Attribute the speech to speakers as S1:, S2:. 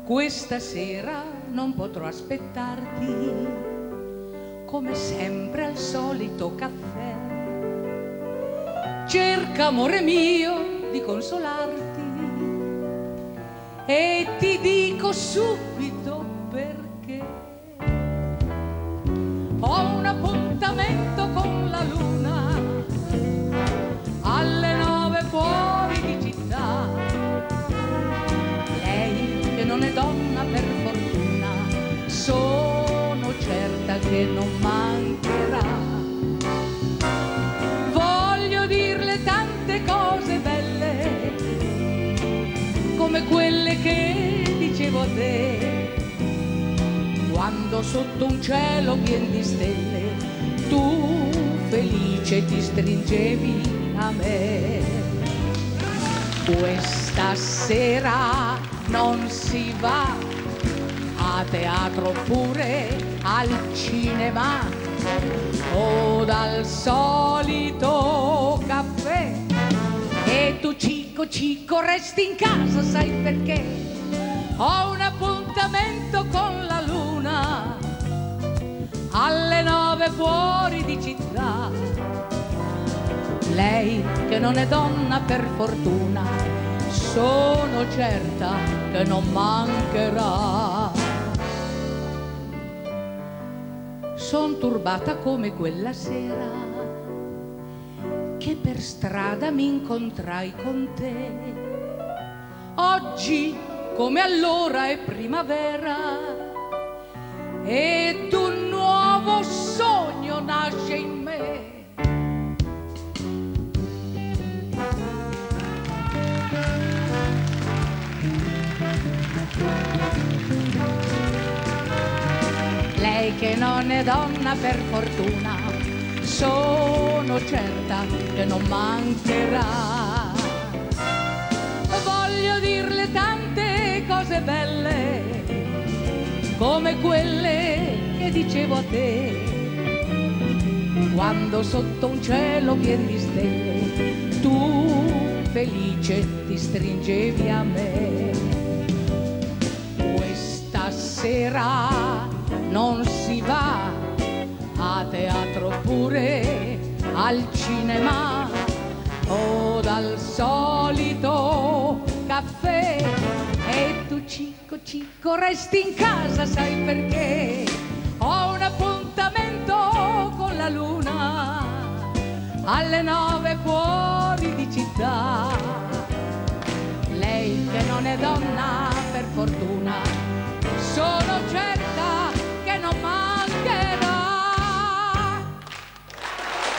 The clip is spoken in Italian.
S1: Questa sera non potrò aspettarti, come sempre al solito caffè. Cerca, amore mio, di consolarti e ti dico subito perché. Ho un appuntamento con la luna alle 9 fuori di città. Lei che non è donna per fortuna, sono certa che non mancherà. Voglio dirle tante cose belle, come quelle che dicevo a te, quando sotto un cielo pien di stelle tu felice ti stringevi a me. Questa sera non si va a teatro oppure al cinema o dal solito caffè, e tu Cico resti in casa, sai perché? Ho un appuntamento con la luna alle 9 fuori di città. Lei che non è donna per fortuna, sono certa che non mancherà. Son turbata come quella sera che per strada mi incontrai con te. Oggi come allora è primavera ed un nuovo sogno nasce in me. Lei che non è donna per fortuna, sono certa che non mancherà. Voglio dirle tante cose belle, come quelle che dicevo a te, quando sotto un cielo pien di stelle tu felice ti stringevi a me. Questa sera non si va a teatro oppure al cinema o dal solito caffè, e tu Cico resti in casa, sai perché? Ho un appuntamento con la luna alle 9 fuori di città. Lei che non è donna per fortuna, sono certa